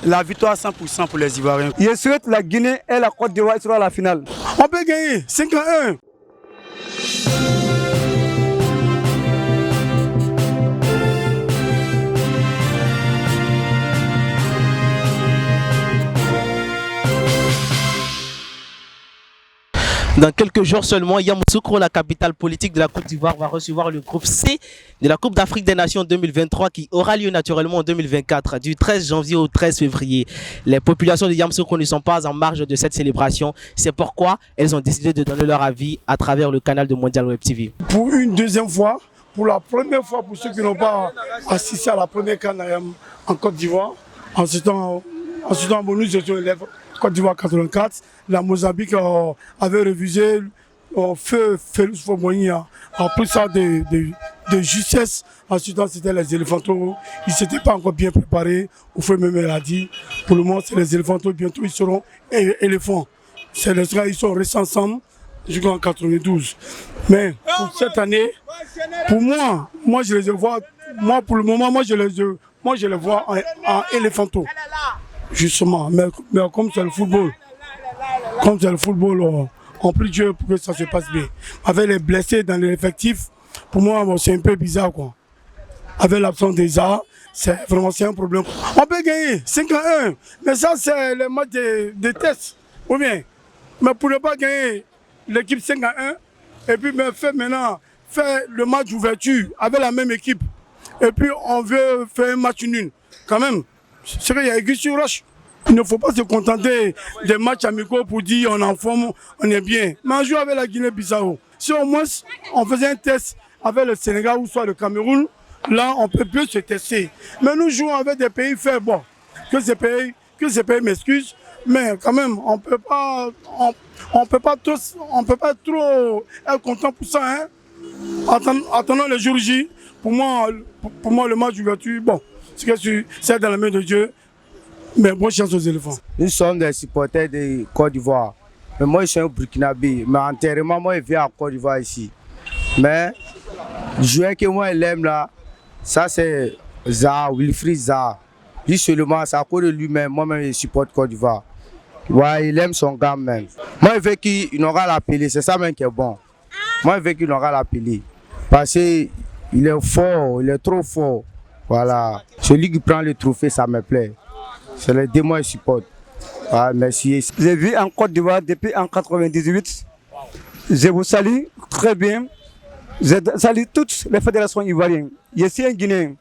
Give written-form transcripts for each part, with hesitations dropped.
La victoire 100% pour les Ivoiriens. Je souhaite la Guinée et la Côte d'Ivoire sera à la finale. On peut gagner 5-1. Dans quelques jours seulement, Yamoussoukro, la capitale politique de la Côte d'Ivoire, va recevoir le groupe C de la Coupe d'Afrique des Nations 2023 qui aura lieu naturellement en 2024, du 13 janvier au 13 février. Les populations de Yamoussoukro ne sont pas en marge de cette célébration. C'est pourquoi elles ont décidé de donner leur avis à travers le canal de Mondial Web TV. Pour une deuxième fois, pour la première fois, pour ceux qui n'ont pas assisté à la première CAN en Côte d'Ivoire, en ce temps, nous étions élèves Côte d'Ivoire 84, la Mozambique avait révisé feu Félix Fomoyi a pris ça de justesse. Ensuite, c'était les éléphantos. Ils ne s'étaient pas encore bien préparés. Au feu même elle a dit, pour le moment, c'est les éléphantos. Bientôt, ils seront éléphants. C'est les gars, ils sont restés ensemble jusqu'en 92. Mais pour cette année, pour moi, je les vois. Moi, pour le moment, moi, je les vois en éléphantos. Justement, mais comme c'est le football, on prie Dieu pour que ça se passe bien. Avec les blessés dans l'effectif, pour moi, c'est un peu bizarre, quoi. Avec l'absence des arts, c'est un problème. On peut gagner 5-1, mais ça, c'est le match de test. Ou bien, mais pour ne pas gagner l'équipe 5-1, et puis faire le match d'ouverture avec la même équipe, et puis on veut faire un match nul, quand même. C'est qu'il y a aiguille sur roche. Il ne faut pas se contenter des matchs amicaux pour dire on est en forme, on est bien. Mais on joue avec la Guinée-Bissau. Si au moins on faisait un test avec le Sénégal ou soit le Cameroun, là on peut plus se tester. Mais nous jouons avec des pays faibles. Bon, que ces pays m'excusent, mais quand même on peut pas trop être content pour ça. Hein? Attendant le jour J, pour moi le match d'ouverture, bon. C'est dans la main de Dieu, mais bonne chance aux éléphants. Nous sommes des supporters de Côte d'Ivoire. Mais moi, je suis un Burkinabé. Mais entièrement, moi, je viens à Côte d'Ivoire ici. Mais le joueur que moi, je l'aime là, ça c'est Zaha, Wilfried Zaha. Lui seulement, c'est à cause de lui-même. Moi-même, je supporte Côte d'Ivoire. Ouais, il aime son gars même. Moi, je veux qu'il aura l'appelé. C'est ça même qui est bon. Moi, je veux qu'il aura l'appelé. Parce qu'il est fort, il est trop fort. Voilà, celui qui prend le trophée, ça me plaît. C'est les deux mois que je supporte. Ah, merci. J'ai vu en Côte d'Ivoire depuis en 98. Je vous salue très bien. Je salue toutes les fédérations ivoiriennes. Je suis un Guinéen.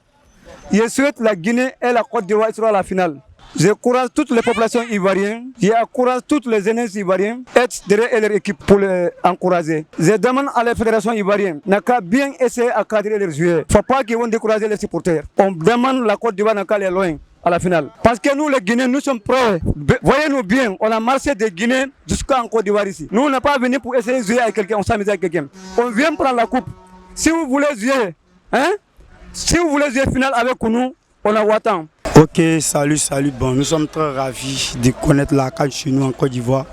Je souhaite la Guinée et la Côte d'Ivoire sera à la finale. Je encourage toutes les populations ivoiriennes, je encourage toutes les jeunesses ivoiriennes être derrière leur équipe pour les encourager. Je demande à la fédération ivoirienne n'a qu'à bien essayer à cadrer leurs joueurs. Il ne faut pas qu'ils vont décourager les supporters. On demande la Côte d'Ivoire n'a qu'à aller loin à la finale. Parce que nous les Guinéens, nous sommes prêts. Voyez-nous bien, on a marché de Guinée jusqu'en Côte d'Ivoire ici. Nous on n'est pas venu pour essayer de jouer avec quelqu'un, on s'amuse avec quelqu'un. On vient prendre la coupe. Si vous voulez jouer, si vous voulez jouer finale avec nous, on a Ouattan. Ok, salut. Bon, nous sommes très ravis de connaître la CAN chez nous en Côte d'Ivoire.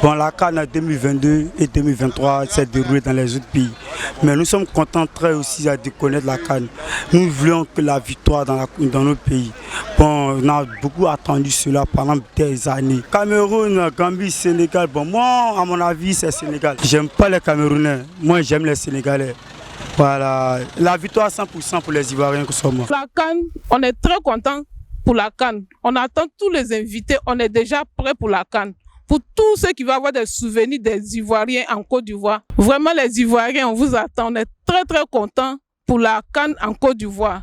Bon, la CAN 2022 et 2023 s'est déroulée dans les autres pays. Mais nous sommes contents très aussi de connaître la CAN. Nous voulons que la victoire dans nos pays. Bon, on a beaucoup attendu cela pendant des années. Cameroun, Gambie, Sénégal. Bon, moi, à mon avis, c'est Sénégal. J'aime pas les Camerounais. Moi, j'aime les Sénégalais. Voilà, la victoire 100% pour les Ivoiriens que sommes. La CAN, on est très contents pour la CAN. On attend tous les invités, on est déjà prêts pour la CAN. Pour tous ceux qui vont avoir des souvenirs des Ivoiriens en Côte d'Ivoire. Vraiment les Ivoiriens, on vous attend. On est très contents pour la CAN en Côte d'Ivoire.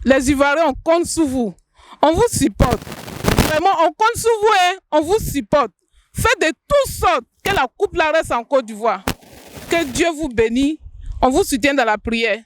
Les Ivoiriens, on compte sur vous. On vous supporte. Vraiment, on compte sur vous, hein? On vous supporte. Faites de toutes sortes que la coupe la reste en Côte d'Ivoire. Que Dieu vous bénisse. On vous soutient dans la prière.